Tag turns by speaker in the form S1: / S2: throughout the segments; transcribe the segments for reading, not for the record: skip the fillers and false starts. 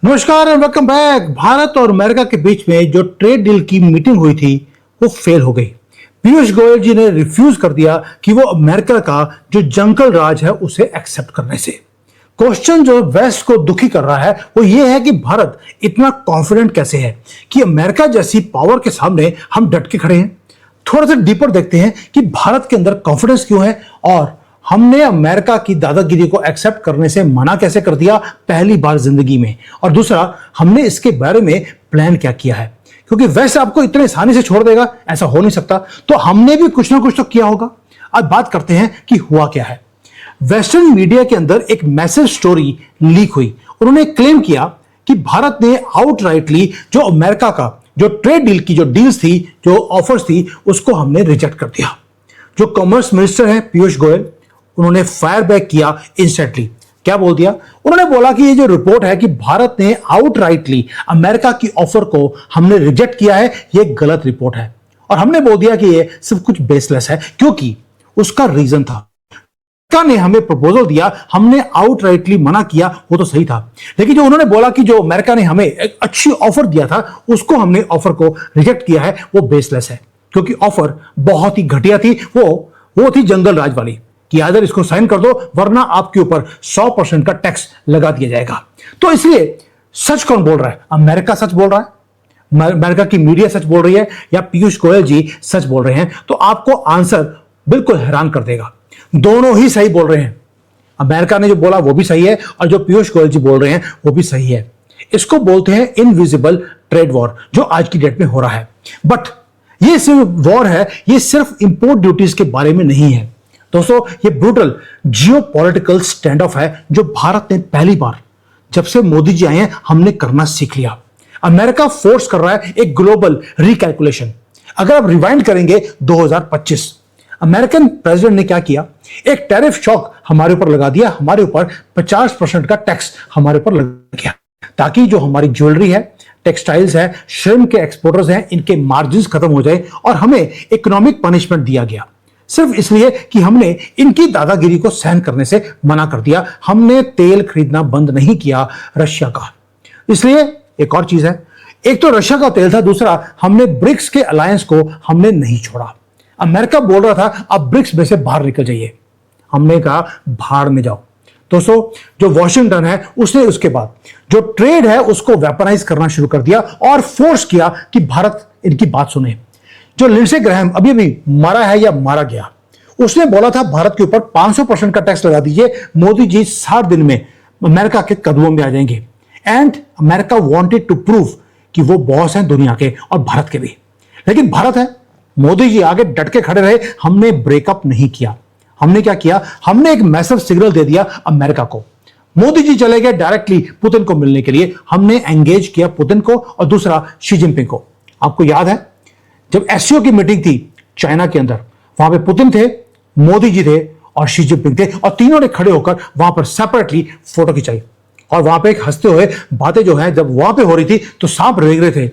S1: नमस्कार and welcome back. Bharat और America के बीच में जो ट्रेड डील की मीटिंग हुई थी वो फेल हो गई। पीयूष गोयल जी ने रिफ्यूज कर दिया कि वो अमेरिका का जो जंगल राज है उसे एक्सेप्ट करने से। क्वेश्चन जो वेस्ट को दुखी कर रहा है वो ये है कि भारत इतना कॉन्फिडेंट कैसे है कि अमेरिका जैसी पावर के सामने हम डट के खड़े हैं। थोड़ा सा डीपर देखते हैं कि भारत के अंदर कॉन्फिडेंस क्यों है और हमने अमेरिका की दादागिरी को एक्सेप्ट करने से मना कैसे कर दिया पहली बार जिंदगी में, और दूसरा हमने इसके बारे में प्लान क्या किया है। क्योंकि वैसे आपको इतने आसानी से छोड़ देगा ऐसा हो नहीं सकता, तो हमने भी कुछ ना कुछ तो किया होगा। आज बात करते हैं कि हुआ क्या है। वेस्टर्न मीडिया के अंदर एक मैसेज स्टोरी लीक हुई। उन्होंने क्लेम किया कि भारत ने आउटराइटली जो अमेरिका का जो ट्रेड डील की जो डील्स थी, जो ऑफर्स थी, उसको हमने रिजेक्ट कर दिया। जो कॉमर्स मिनिस्टर हैं पीयूष गोयल, उन्होंने फायर बैक किया इंस्टेंटली। क्या बोल दिया? उन्होंने बोला कि ये जो रिपोर्ट है कि भारत ने आउटराइटली अमेरिका की ऑफर को हमने रिजेक्ट किया है, ये गलत रिपोर्ट है। और हमने बोल दिया कि ये सब कुछ बेसलेस है, क्योंकि उसका रीजन था अमेरिका ने हमें प्रपोजल दिया, हमने आउटराइटली मना किया, वो तो सही था। लेकिन जो उन्होंने बोला कि जो अमेरिका ने हमें एक अच्छी ऑफर दिया था उसको हमने ऑफर को रिजेक्ट किया है, वो बेसलेस है। क्योंकि ऑफर बहुत ही घटिया थी। वो थी जंगल राज वाली कि अगर इसको साइन कर दो वरना आपके ऊपर 100% का टैक्स लगा दिया जाएगा। तो इसलिए सच कौन बोल रहा है? अमेरिका सच बोल रहा है, अमेरिका की मीडिया सच बोल रही है, या पीयूष गोयल जी सच बोल रहे हैं? तो आपको आंसर बिल्कुल हैरान कर देगा। दोनों ही सही बोल रहे हैं। अमेरिका ने जो बोला वो भी सही है और जो पीयूष गोयल जी बोल रहे हैं वो भी सही है। इसको बोलते हैं इनविजिबल ट्रेड वॉर, जो आज की डेट में हो रहा है। बट ये सिर्फ वॉर है, ये सिर्फ इंपोर्ट ड्यूटीज के बारे में नहीं है दोस्तों। ये ब्रूटल जियोपॉलिटिकल स्टैंड ऑफ है जो भारत ने पहली बार जब से मोदी जी आए हैं हमने करना सीख लिया। अमेरिका फोर्स कर रहा है एक ग्लोबल रिकैलकुलेशन। अगर आप रिवाइंड करेंगे 2025, अमेरिकन प्रेसिडेंट ने क्या किया? एक टैरिफ शॉक हमारे ऊपर लगा दिया। हमारे ऊपर 50% का टैक्स हमारे ऊपर लग गया, ताकि जो हमारी ज्वेलरी है, टेक्सटाइल्स है, श्रिम्प के एक्सपोर्टर्स हैं, इनके मार्जिन खत्म हो जाए और हमें इकोनॉमिक पनिशमेंट दिया गया। सिर्फ इसलिए कि हमने इनकी दादागिरी को सहन करने से मना कर दिया। हमने तेल खरीदना बंद नहीं किया रशिया का। इसलिए एक और चीज है, एक तो रशिया का तेल था, दूसरा हमने ब्रिक्स के अलायंस को हमने नहीं छोड़ा। अमेरिका बोल रहा था अब ब्रिक्स में से बाहर निकल जाइए, हमने कहा बाहर में जाओ। दोस्तों, जो वॉशिंगटन है उसने उसके बाद जो ट्रेड है उसको वेपनाइज करना शुरू कर दिया और फोर्स किया कि भारत इनकी बात सुने। जो लिंडसे ग्रैहम अभी मारा है या मारा गया, उसने बोला था भारत के ऊपर 500% का टैक्स लगा दीजिए, मोदी जी 60 दिन में अमेरिका के कदमों में आ जाएंगे। And America wanted to prove कि वो बॉस हैं दुनिया के और भारत के भी। लेकिन भारत है, मोदी जी आगे डट के खड़े रहे। हमने ब्रेकअप नहीं किया। हमने क्या किया? हमने एक मैसिव सिग्नल दे दिया अमेरिका को। मोदी जी चले गए डायरेक्टली पुतिन को मिलने के लिए। हमने एंगेज किया पुतिन को और दूसरा शी जिनपिंग को। आपको याद है जब एससीओ की मीटिंग थी चाइना के अंदर, वहां पे पुतिन थे, मोदी जी थे और शी जिनपिंग थे, और तीनों ने खड़े होकर वहां पर सेपरेटली फोटो खिंचाई। और वहां पे एक हंसते हुए बातें जो है जब वहां पे हो रही थी तो सांप रेंग रहे थे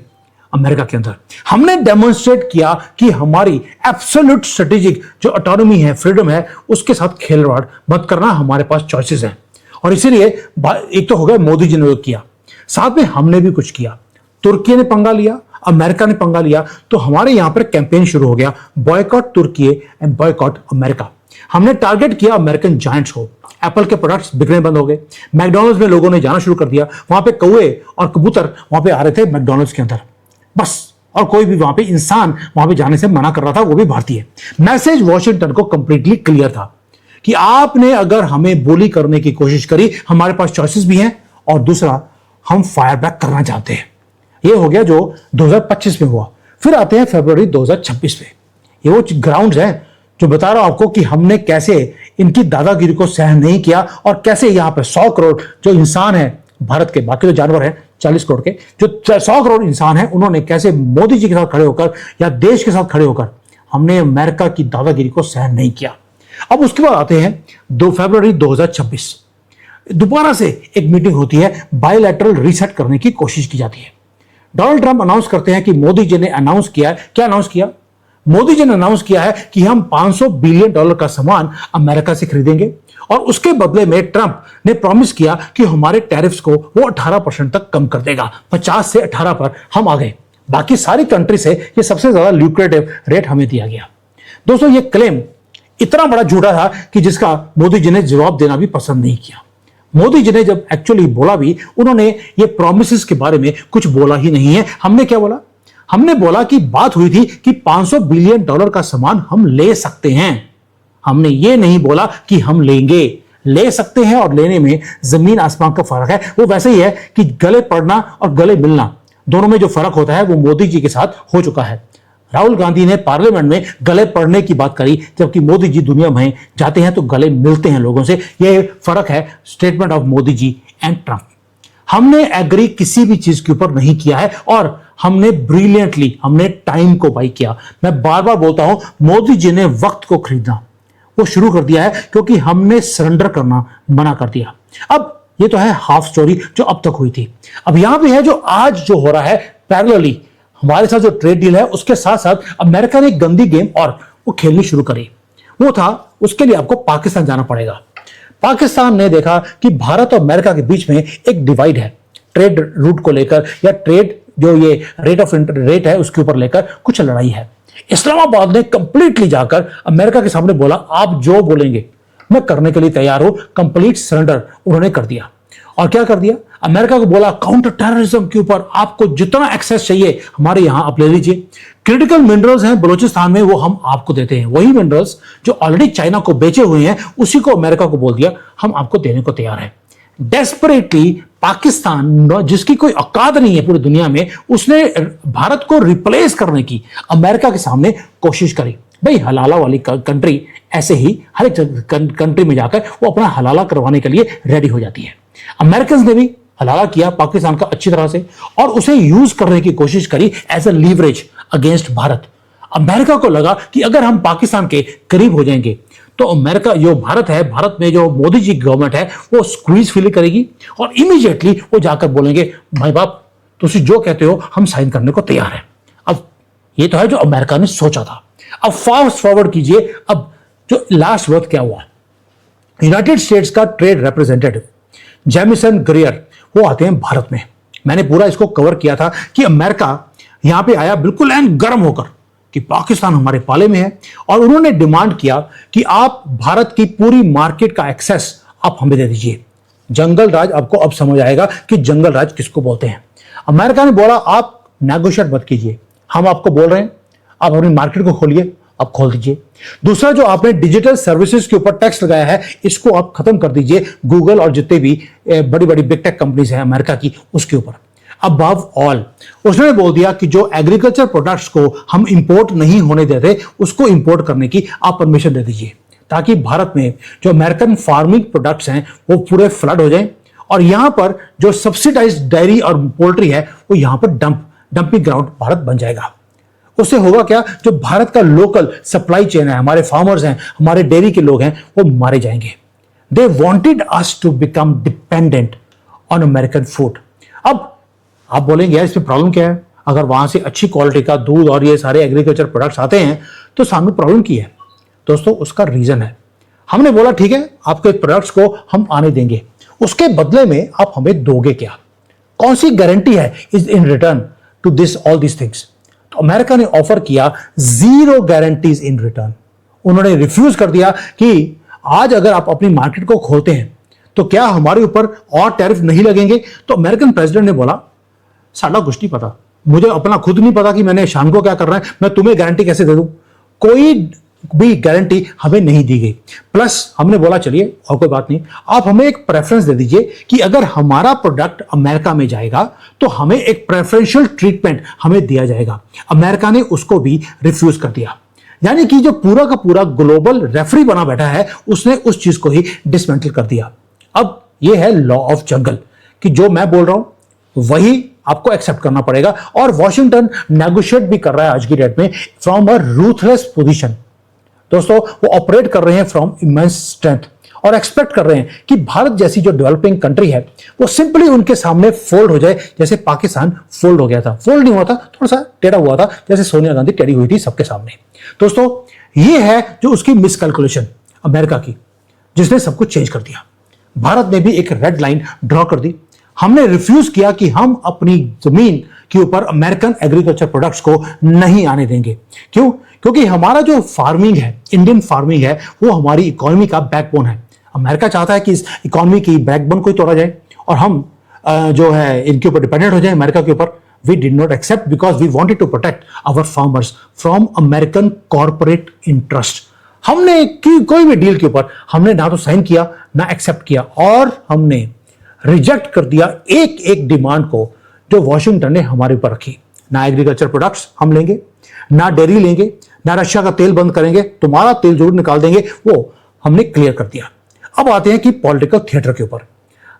S1: अमेरिका के अंदर। हमने डेमोन्स्ट्रेट किया कि हमारी एब्सोल्यूट स्ट्रेटेजिक जो ऑटोनॉमी है, फ्रीडम है, उसके साथ खेलवाड़ मत करना, हमारे पास चॉइसेस हैं। और इसीलिए एक तो हो गया मोदी जी ने किया, साथ में हमने भी कुछ किया। तुर्की ने पंगा लिया, अमेरिका ने पंगा लिया, तो हमारे यहां पर कैंपेन शुरू हो गया, बॉयकॉट तुर्की एंड बॉयकॉट अमेरिका। हमने टारगेट किया अमेरिकन जायंट्स को। एप्पल के प्रोडक्ट्स बिकने बंद हो गए। मैकडॉनल्ड्स में लोगों ने जाना शुरू कर दिया। वहां पे कौवे और कबूतर वहां पे आ रहे थे मैकडॉनल्ड्स के अंदर, बस। और कोई भी वहां पे इंसान वहां पे जाने से मना कर रहा था, वो भी भारतीय। मैसेज वॉशिंगटन को कंप्लीटली क्लियर था कि आपने अगर हमें बोली करने की कोशिश करी, हमारे पास चॉइसेस भी हैं, और दूसरा हम फायर बैक करना चाहते हैं। ये हो गया जो 2025 में हुआ। फिर आते हैं फरवरी 2026 में। ये वो ग्राउंड्स हैं जो बता रहा हूं आपको कि हमने कैसे इनकी दादागिरी को सहन नहीं किया और कैसे यहां पर 100 करोड़ जो इंसान है भारत के, बाकी तो जानवर हैं 40 करोड़ के, जो 100 करोड़ इंसान है, उन्होंने कैसे मोदी जी के साथ खड़े होकर या देश के साथ खड़े होकर हमने अमेरिका की दादागिरी को सहन नहीं किया। अब उसके बाद आते हैं 2 फरवरी 2026। दोबारा से एक मीटिंग होती है, बायलैटरल रीसेट करने की कोशिश की जाती है। डोनाल्ड ट्रंप अनाउंस करते हैं कि मोदी जी ने अनाउंस किया। क्या अनाउंस किया? मोदी जी ने अनाउंस किया है कि हम $500 बिलियन का सामान अमेरिका से खरीदेंगे और उसके बदले में ट्रंप ने प्रॉमिस किया कि हमारे टैरिफ्स को वो 18% तक कम कर देगा। 50 से 18 पर हम आ गए। बाकी सारी कंट्री से ये सबसे ज्यादा ल्यूक्रेटिव रेट हमें दिया गया। दोस्तों, ये क्लेम इतना बड़ा झूठा था कि जिसका मोदी जी ने जवाब देना भी पसंद नहीं किया। मोदी जी ने जब एक्चुअली बोला भी, उन्होंने ये प्रॉमिसेस के बारे में कुछ बोला ही नहीं है। हमने क्या बोला? हमने बोला कि बात हुई थी कि $500 बिलियन का सामान हम ले सकते हैं। हमने ये नहीं बोला कि हम लेंगे। ले सकते हैं और लेने में जमीन आसमान का फर्क है। वो वैसे ही है कि गले पड़ना और गले मिलना, दोनों में जो फर्क होता है वो मोदी जी के साथ हो चुका है। राहुल गांधी ने पार्लियामेंट में गले पड़ने की बात करी, जबकि मोदी जी दुनिया में जाते हैं तो गले मिलते हैं लोगों से। यह फर्क है statement of Modi ji and Trump. हमने एग्री किसी भी चीज के ऊपर नहीं किया है और हमने ब्रिलियंटली हमने टाइम को बाई किया। मैं बार बार बोलता हूं, मोदी जी ने वक्त को खरीदना वो शुरू कर दिया है क्योंकि हमने सरेंडर करना मना कर दिया। अब ये तो है हाफ स्टोरी जो अब तक हुई थी। अब यहां पे है जो आज जो हो रहा है पैरेलली हमारे साथ जो ट्रेड डील है, उसके साथ साथ अमेरिका ने एक गंदी गेम और वो खेलनी शुरू करी। वो था, उसके लिए आपको पाकिस्तान जाना पड़ेगा। पाकिस्तान ने देखा कि भारत और अमेरिका के बीच में एक डिवाइड है ट्रेड रूट को लेकर, या ट्रेड जो ये रेट ऑफ रेट है उसके ऊपर लेकर कुछ लड़ाई है। इस्लामाबाद ने कंप्लीटली जाकर अमेरिका के सामने बोला, आप जो बोलेंगे मैं करने के लिए तैयार हूं। कंप्लीट सरेंडर उन्होंने कर दिया। और क्या कर दिया? अमेरिका को बोला, काउंटर टेररिज्म के ऊपर आपको जितना एक्सेस चाहिए हमारे यहां आप ले लीजिए। क्रिटिकल मिनरल्स हैं बलूचिस्तान में, वो हम आपको देते हैं। वही मिनरल्स जो ऑलरेडी चाइना को बेचे हुए हैं, उसी को अमेरिका को बोल दिया हम आपको देने को तैयार है। डेस्परेटली पाकिस्तान, जिसकी कोई औकात नहीं है पूरी दुनिया में, उसने भारत को रिप्लेस करने की अमेरिका के सामने कोशिश करी। भाई, हलाला वाली कंट्री ऐसे ही हर एक कंट्री में जाकर वो अपना हलाला करवाने के लिए रेडी हो जाती है। अमेरिकन ने भी हलाला किया पाकिस्तान का अच्छी तरह से और उसे यूज करने की कोशिश करी as a leverage against Bharat. America को लगा कि अगर हम पाकिस्तान के करीब हो जाएंगे तो अमेरिका, जो भारत है, भारत में जो मोदी जी गवर्नमेंट है, वो स्क्वीज फील करेगी और इमीडिएटली वो जाकर बोलेंगे, भाई बाप तुम जो कहते हो हम साइन करने को तैयार हैं। अब ये तो है जो अमेरिका ने सोचा था। अब फास्ट फॉरवर्ड कीजिए, अब जो लास्ट वक्त क्या हुआ, यूनाइटेड स्टेट्स का ट्रेड रिप्रेजेंटेटिव जेमिसन ग्रियर वो आते हैं भारत में। मैंने पूरा इसको कवर किया था कि अमेरिका यहां पे आया बिल्कुल एन गर्म होकर कि पाकिस्तान हमारे पाले में है, और उन्होंने डिमांड किया कि आप भारत की पूरी मार्केट का एक्सेस आप हमें दे दीजिए। जंगल राज, आपको अब समझ आएगा कि जंगल राज किसको बोलते हैं। अमेरिका ने बोला, आप नेगोशिएट मत कीजिए, हम आपको बोल रहे हैं आप अपनी मार्केट को खोलिए, आप खोल दीजिए। दूसरा, जो आपने डिजिटल सर्विसेज के ऊपर टैक्स लगाया है, इसको आप खत्म कर दीजिए, गूगल और जितने भी बड़ी बड़ी बिग टेक कंपनीज हैं अमेरिका की, उसके ऊपर। अबव ऑल उसने बोल दिया कि जो एग्रीकल्चर प्रोडक्ट्स को हम इंपोर्ट नहीं होने देते, उसको इंपोर्ट करने की आप परमिशन दे दीजिए, ताकि भारत में जो अमेरिकन फार्मिंग प्रोडक्ट्स हैं वो पूरे फ्लड हो जाएं, और यहां पर जो सब्सिडाइज्ड डेयरी और पोल्ट्री है वो यहां पर डंपिंग ग्राउंड भारत बन जाएगा। उससे होगा क्या, जो भारत का लोकल सप्लाई चेन है, हमारे फार्मर्स हैं, हमारे डेयरी के लोग हैं, वो मारे जाएंगे। They wanted us to become dependent on American food. अब आप बोलेंगे यार इसमें प्रॉब्लम क्या है, अगर वहां से अच्छी क्वालिटी का दूध और ये सारे एग्रीकल्चर प्रोडक्ट्स आते हैं तो सामने प्रॉब्लम की है। दोस्तों, उसका रीजन है, हमने बोला ठीक है आपके प्रोडक्ट्स को हम आने देंगे, उसके बदले में आप हमें दोगे क्या, कौन सी गारंटी है is in return to this all this things. तो अमेरिका ने ऑफर किया 0 गारंटीज इन रिटर्न। उन्होंने रिफ्यूज कर दिया कि आज अगर आप अपनी मार्केट को खोलते हैं तो क्या हमारे ऊपर और टैरिफ नहीं लगेंगे। तो अमेरिकन प्रेसिडेंट ने बोला, साडा कुछ नहीं पता, मुझे अपना खुद नहीं पता कि मैंने शान को क्या करना है, मैं तुम्हें गारंटी कैसे दे दूं। कोई भी गारंटी हमें नहीं दी गई। प्लस हमने बोला चलिए और कोई बात नहीं, आप हमें एक प्रेफरेंस दे दीजिए कि अगर हमारा प्रोडक्ट अमेरिका में जाएगा तो हमें एक प्रेफरेंशियल ट्रीटमेंट हमें दिया जाएगा। अमेरिका ने उसको भी रिफ्यूज कर दिया। यानी कि जो पूरा का पूरा ग्लोबल रेफरी बना बैठा है, उसने उस चीज को ही डिसमेंटल कर दिया। अब यह है लॉ ऑफ जंगल कि जो मैं बोल रहा हूं वही आपको एक्सेप्ट करना पड़ेगा, और वॉशिंगटन नेगोशिएट भी कर रहा है आज की डेट में फ्रॉम अ रूथलेस पोजीशन। दोस्तों, वो ऑपरेट कर रहे हैं फ्रॉम इमेंस स्ट्रेंथ, और एक्सपेक्ट कर रहे हैं कि भारत जैसी जो डेवलपिंग कंट्री है वो सिंपली उनके सामने फोल्ड हो जाए, जैसे पाकिस्तान फोल्ड हो गया था। फोल्ड नहीं हुआ था, थोड़ा सा टेढ़ा हुआ था, जैसे सोनिया गांधी टेढ़ी हुई थी सबके सामने। दोस्तों, ये है जो उसकी मिसकैलकुलेशन अमेरिका की, जिसने सब कुछ चेंज कर दिया। भारत ने भी एक रेड लाइन ड्रॉ कर दी। हमने रिफ्यूज किया कि हम अपनी जमीन के ऊपर अमेरिकन एग्रीकल्चर प्रोडक्ट्स को नहीं आने देंगे। क्यों? क्योंकि हमारा जो फार्मिंग है, इंडियन फार्मिंग है, वो हमारी इकोनॉमी का बैकबोन है। अमेरिका चाहता है कि इस इकोनॉमी की बैकबोन को ही तोड़ा जाए और हम जो है इनके ऊपर डिपेंडेंट हो जाए, अमेरिका के ऊपर। We did not accept because we wanted to protect our farmers from American corporate interest. हमने कोई भी डील के ऊपर हमने ना तो साइन किया ना एक्सेप्ट किया, और हमने रिजेक्ट कर दिया एक एक डिमांड को जो वॉशिंगटन ने हमारे ऊपर रखी। ना एग्रीकल्चर प्रोडक्ट्स हम लेंगे, ना डेयरी लेंगे, ना रशिया का तेल बंद करेंगे, तुम्हारा तेल जरूर निकाल देंगे, वो हमने क्लियर कर दिया। अब आते हैं कि पॉलिटिकल थिएटर के ऊपर।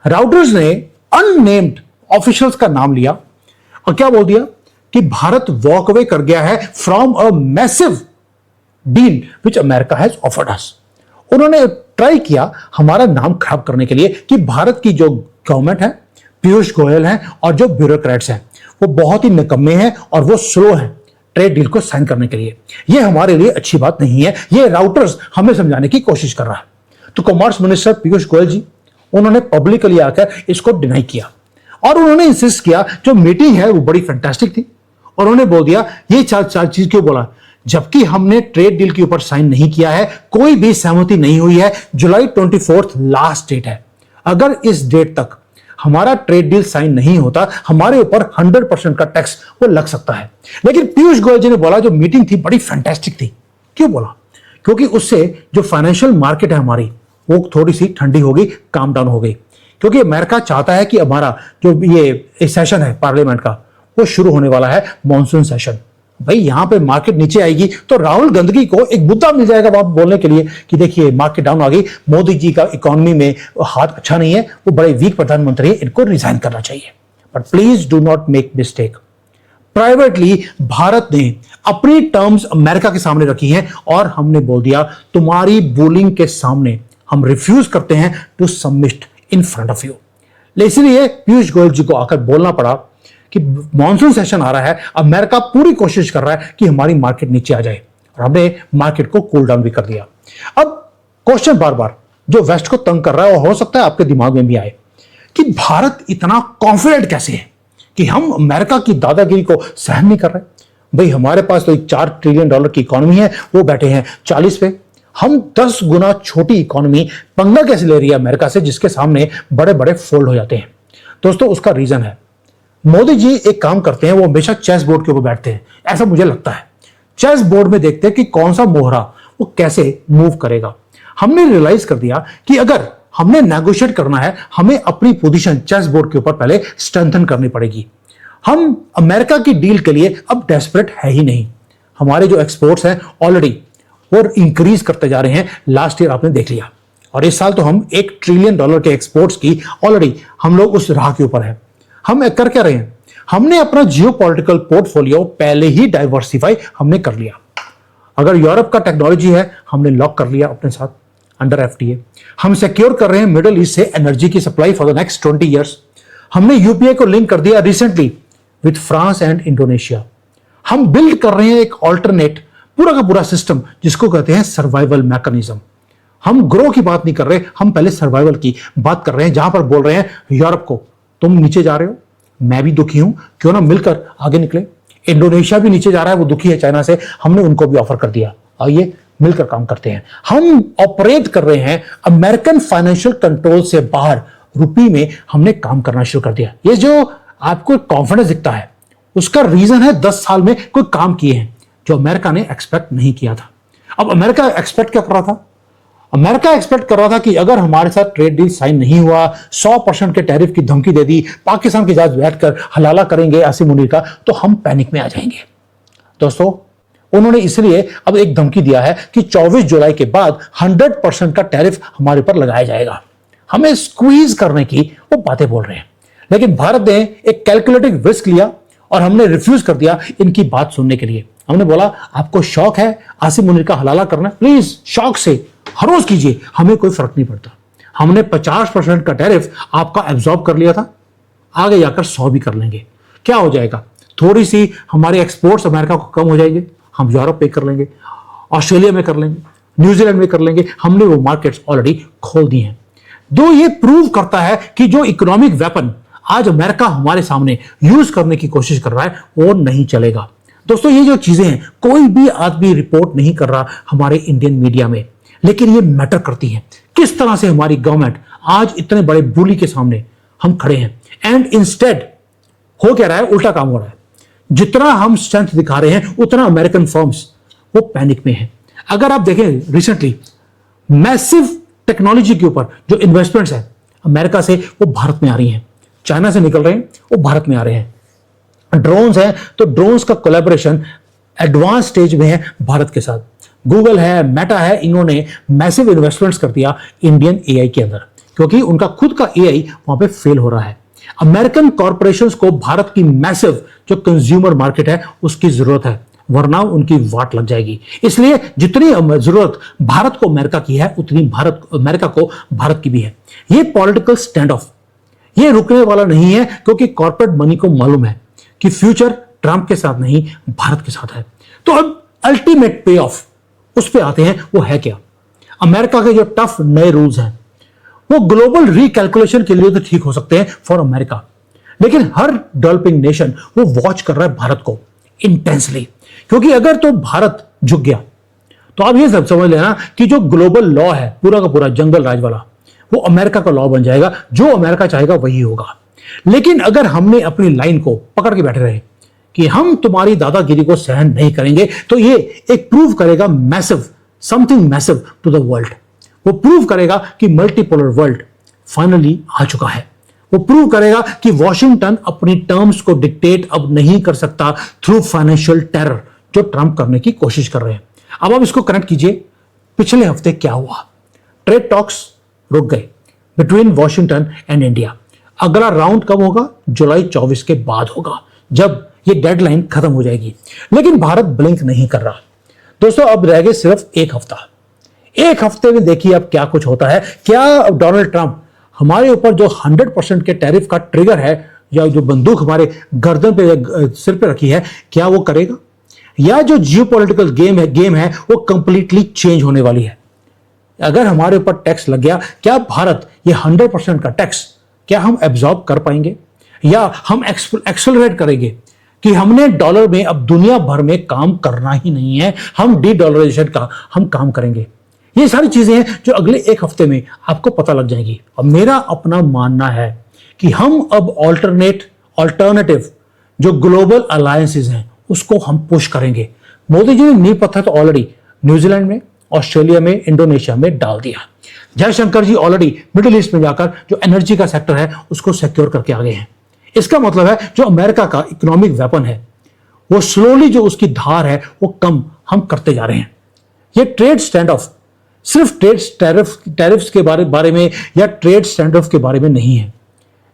S1: राउटर्स ने अननेम्ड ऑफिशियल्स का नाम लिया और क्या बोल दिया कि भारत वॉक अवे कर गया है from a massive deal which America has offered us. उन्होंने ट्राई किया हमारा नाम खराब करने के लिए कि भारत की जो गवर्नमेंट है, पीयूष गोयल हैं और जो ब्यूरोक्रेट्स हैं, वो बहुत ही निकम्मे हैं और वो स्लो हैं ट्रेड डील को साइन करने के लिए। ये हमारे लिए अच्छी बात नहीं है। ये राउटर्स हमें समझाने की कोशिश कर रहा है। तो कॉमर्स मिनिस्टर पीयूष गोयल जी, उन्होंने पब्लिकली आकर इसको डिनाई किया और उन्होंने इंसिस्ट किया जो मीटिंग है वो बड़ी फैंटास्टिक थी। और उन्होंने बोल दिया, ये चार चीज क्यों बोला, जबकि हमने ट्रेड डील के ऊपर साइन नहीं किया है, कोई भी सहमति नहीं हुई है, जुलाई 24 लास्ट डेट है। अगर इस डेट तक हमारा ट्रेड डील साइन नहीं होता, हमारे ऊपर 100% का टैक्स वो लग सकता है। लेकिन पीयूष गोयल जी ने बोला जो मीटिंग थी बड़ी फैंटास्टिक थी। क्यों बोला? क्योंकि उससे जो फाइनेंशियल मार्केट है हमारी, वो थोड़ी सी ठंडी हो गई, काम डाउन हो गई। क्योंकि अमेरिका चाहता है कि हमारा जो ये सेशन है पार्लियामेंट का, वो शुरू होने वाला है मॉनसून सेशन। भाई यहां पे मार्केट नीचे आएगी तो राहुल गांधी को एक मुद्दा मिल जाएगा वहां बोलने के लिए कि देखिए मार्केट डाउन आ गई, मोदी जी का इकोनॉमी में हाथ अच्छा नहीं है, वो बड़े वीक प्रधानमंत्री है, इनको रिजाइन करना चाहिए। But please do not make mistake. Privately Bharat ने अपनी टर्म्स अमेरिका के सामने रखी हैं और हमने बोल दिया तुम्हारी बोलिंग के सामने हम रिफ्यूज करते हैं to submit in front of you. इसलिए पीयूष गोयल जी को आकर बोलना पड़ा कि मॉनसून सेशन आ रहा है, अमेरिका पूरी कोशिश कर रहा है कि हमारी मार्केट नीचे आ जाए, और हमने मार्केट को कूल डाउन भी कर दिया। अब क्वेश्चन बार बार जो वेस्ट को तंग कर रहा है, वो हो सकता है आपके दिमाग में भी आए कि भारत इतना कॉन्फिडेंट कैसे है कि हम अमेरिका की दादागिरी को सहन नहीं कर रहे। भाई हमारे पास तो $4 ट्रिलियन की इकोनॉमी है, वो बैठे हैं 40 पे। हम 10 गुना छोटी इकोनॉमी पंगा कैसे ले रही है अमेरिका से, जिसके सामने बड़े बड़े फोल्ड हो जाते हैं। दोस्तों, उसका रीजन है मोदी जी एक काम करते हैं, वो हमेशा चेस बोर्ड के ऊपर बैठते हैं, ऐसा मुझे लगता है। चेस बोर्ड में देखते हैं कि कौन सा मोहरा वो कैसे मूव करेगा। हमने रियलाइज कर दिया कि अगर हमने नेगोशिएट करना है, हमें अपनी पोजीशन चेस बोर्ड के ऊपर पहले स्ट्रेंथन करनी पड़ेगी। हम अमेरिका की डील के लिए अब डेस्परेट है ही नहीं। हमारे जो एक्सपोर्ट्स हैं ऑलरेडी वो इंक्रीज करते जा रहे हैं। लास्ट ईयर आपने देख लिया, और इस साल तो हम $1 ट्रिलियन के एक्सपोर्ट्स की ऑलरेडी हम लोग उस राह के ऊपर है। हम कर क्या रहे हैं, हमने अपना जियोपॉलिटिकल पोर्टफोलियो पहले ही डाइवर्सिफाई हमने कर लिया। अगर यूरोप का टेक्नोलॉजी है, हमने लॉक कर लिया अपने साथ अंडर FTA। हम सिक्योर कर रहे हैं मिडिल ईस्ट से एनर्जी की supply for the next 20 years. हमने यूपीआई को लिंक कर दिया recently with France and Indonesia. हम बिल्ड कर रहे हैं एक ऑल्टरनेट पूरा का पूरा सिस्टम जिसको कहते हैं सर्वाइवल मैकेनिज्म। हम ग्रो की बात नहीं कर रहे, हम पहले सर्वाइवल की बात कर रहे हैं, जहां पर बोल रहे हैं यूरोप को तुम नीचे जा रहे हो, मैं भी दुखी हूं, क्यों ना मिलकर आगे निकले। इंडोनेशिया भी नीचे जा रहा है, वो दुखी है चाइना से, हमने उनको भी ऑफर कर दिया, आइए मिलकर काम करते हैं। हम ऑपरेट कर रहे हैं अमेरिकन फाइनेंशियल कंट्रोल से बाहर, रुपी में हमने काम करना शुरू कर दिया। ये जो आपको कॉन्फिडेंस दिखता है, उसका रीजन है 10 साल में कोई काम किए हैं जो अमेरिका ने एक्सपेक्ट नहीं किया था। अब अमेरिका एक्सपेक्ट क्या कर रहा था? अमेरिका एक्सपेक्ट कर रहा था कि अगर हमारे साथ ट्रेड डील साइन नहीं हुआ, 100% के टैरिफ की धमकी दे दी, पाकिस्तान के साथ बैठकर हलाला करेंगे आसिम मुनीर का, तो हम पैनिक में आ जाएंगे। दोस्तों, उन्होंने इसलिए अब एक धमकी दिया है कि 24 जुलाई के बाद 100% का टैरिफ हमारे ऊपर लगाया जाएगा। हमें स्क्वीज करने की वो बातें बोल रहे हैं। लेकिन भारत ने एक कैलकुलेटिव रिस्क लिया और हमने रिफ्यूज कर दिया इनकी बात सुनने के लिए। हमने बोला आपको शौक है आसिम मुनीर का हलाला करना, प्लीज शौक से हर रोज कीजिए, हमें कोई फर्क नहीं पड़ता। हमने 50% का टैरिफ आपका एब्जॉर्ब कर लिया था, आगे जाकर 100 भी कर लेंगे। क्या हो जाएगा? थोड़ी सी हमारे एक्सपोर्ट्स अमेरिका को कम हो जाएंगे, हम यूरोप पे कर लेंगे, ऑस्ट्रेलिया में कर लेंगे, न्यूजीलैंड में कर लेंगे। हमने वो मार्केट्स ऑलरेडी खोल दिए हैं। दो ये प्रूव करता है कि जो इकोनॉमिक वेपन आज अमेरिका हमारे सामने यूज करने की कोशिश कर रहा है वो नहीं चलेगा। दोस्तों, ये जो चीजें हैं कोई भी आदमी रिपोर्ट नहीं कर रहा हमारे इंडियन मीडिया में, लेकिन ये मैटर करती हैं। किस तरह से हमारी गवर्नमेंट आज इतने बड़े बुली के सामने हम खड़े हैं, एंड इंस्टेड हो क्या रहा है? उल्टा काम हो रहा है। जितना हम स्ट्रेंथ दिखा रहे हैं उतना अमेरिकन फर्म्स वो पैनिक में है। अगर आप देखें रिसेंटली मैसिव टेक्नोलॉजी के ऊपर जो इन्वेस्टमेंट्स है अमेरिका से, वो भारत में आ रही हैं। चाइना से निकल रहे हैं, वो भारत में आ रहे हैं। ड्रोन्स हैं तो ड्रोन्स का कोलैबोरेशन एडवांस स्टेज में है भारत के साथ। गूगल है, मेटा है, इन्होंने मैसिव इन्वेस्टमेंट्स कर दिया इंडियन एआई के अंदर, क्योंकि उनका खुद का एआई वहां पे फेल हो रहा है। अमेरिकन कॉर्पोरेशंस को भारत की मैसिव जो कंज्यूमर मार्केट है उसकी जरूरत है, वरना उनकी वाट लग जाएगी। इसलिए जितनी जरूरत भारत को अमेरिका की है उतनी अमेरिका को भारत की भी है। ये पॉलिटिकल स्टैंड ऑफ ये रुकने वाला नहीं है, क्योंकि कॉर्पोरेट मनी को मालूम है कि फ्यूचर ट्रंप के साथ नहीं भारत के साथ है। तो अब अल्टीमेट पे ऑफ उस पे आते हैं, वो है क्या? अमेरिका के जो टफ नए रूल्स हैं वो ग्लोबल रिकैलकुलेशन के लिए तो ठीक हो सकते हैं फॉर अमेरिका, लेकिन हर डेवलपिंग नेशन वो वॉच कर रहा है भारत को इंटेंसली, क्योंकि अगर तो भारत झुक गया तो आप ये सब समझ लेना कि जो ग्लोबल लॉ है पूरा का पूरा जंगल राज वाला वो अमेरिका का लॉ बन जाएगा। जो अमेरिका चाहेगा वही होगा। लेकिन अगर हमने अपनी लाइन को पकड़ के बैठे रहे कि हम तुम्हारी दादागिरी को सहन नहीं करेंगे, तो ये एक प्रूव करेगा massive something massive to the world. वो प्रूव करेगा कि मल्टीपोलर वर्ल्ड फाइनली आ चुका है। वो प्रूव करेगा कि वॉशिंगटन अपनी टर्म्स को डिक्टेट अब नहीं कर सकता थ्रू फाइनेंशियल टेरर, जो ट्रंप करने की कोशिश कर रहे हैं। अब आप इसको कनेक्ट कीजिए, पिछले हफ्ते क्या हुआ? ट्रेड टॉक्स रुक गए बिटवीन वॉशिंगटन एंड इंडिया। अगला राउंड कब होगा? जुलाई 24 के बाद होगा, जब ये डेडलाइन खत्म हो जाएगी। लेकिन भारत ब्लिंक नहीं कर रहा। दोस्तों, अब रह गए सिर्फ एक हफ्ता। एक हफ्ते में देखिए अब क्या कुछ होता है। क्या डोनाल्ड ट्रंप हमारे ऊपर जो 100% के टैरिफ का ट्रिगर है, या जो बंदूक हमारे गर्दन पे सिर पे रखी है, क्या वो करेगा? या जो जियोपॉलिटिकल गेम है वो कंप्लीटली चेंज होने वाली है। अगर हमारे ऊपर टैक्स लग गया, क्या भारत ये 100% का टैक्स क्या हम एब्जॉर्ब कर पाएंगे, या हम एक्सेलरेट करेंगे कि हमने डॉलर में अब दुनिया भर में काम करना ही नहीं है, हम डी डॉलराइजेशन का हम काम करेंगे? ये सारी चीजें हैं जो अगले एक हफ्ते में आपको पता लग जाएगी। और मेरा अपना मानना है कि हम अब ऑल्टरनेटिव जो ग्लोबल अलायंसेस हैं उसको हम पुश करेंगे। मोदी जी ने नींव पत्थर तो ऑलरेडी न्यूजीलैंड में, ऑस्ट्रेलिया में, इंडोनेशिया में डाल दिया। जयशंकर जी ऑलरेडी मिडिल ईस्ट में जाकर जो एनर्जी का सेक्टर है उसको सिक्योर करके आ गए हैं। इसका मतलब है जो अमेरिका का इकोनॉमिक वेपन है वो स्लोली जो उसकी धार है वो कम हम करते जा रहे हैं। ये ट्रेड स्टैंड ऑफ सिर्फ ट्रेड टैरिफ्स के बारे में या ट्रेड स्टैंड ऑफ के बारे में नहीं है,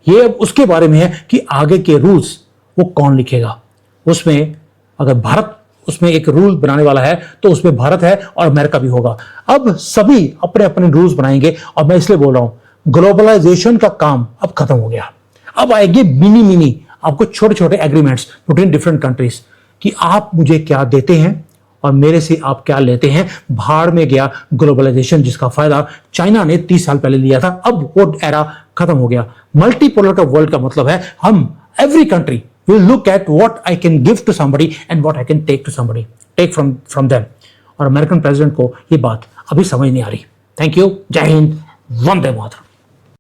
S1: ये अब उसके बारे में है कि आगे के रूल्स वो कौन लिखेगा। उसमें अगर भारत उसमें एक रूल बनाने वाला है तो उसमें भारत है और अमेरिका भी होगा। अब सभी अपने अपने रूल्स बनाएंगे, और मैं इसलिए बोल रहा हूं ग्लोबलाइजेशन का काम अब खत्म हो गया। अब आएंगे मिनी आपको छोटे छोटे एग्रीमेंट्स बिटवीन डिफरेंट कंट्रीज कि आप मुझे क्या देते हैं और मेरे से आप क्या लेते हैं। भाड़ में गया ग्लोबलाइजेशन, जिसका फायदा चाइना ने 30 साल पहले लिया था। अब वो एरा खत्म हो गया। मल्टीपोलर का वर्ल्ड का मतलब है हम every country will look at what I can give to somebody and what I can take from them। और अमेरिकन प्रेसिडेंट को ये बात अभी समझ नहीं आ रही। Thank you. जय हिंद, वंदे मातरम।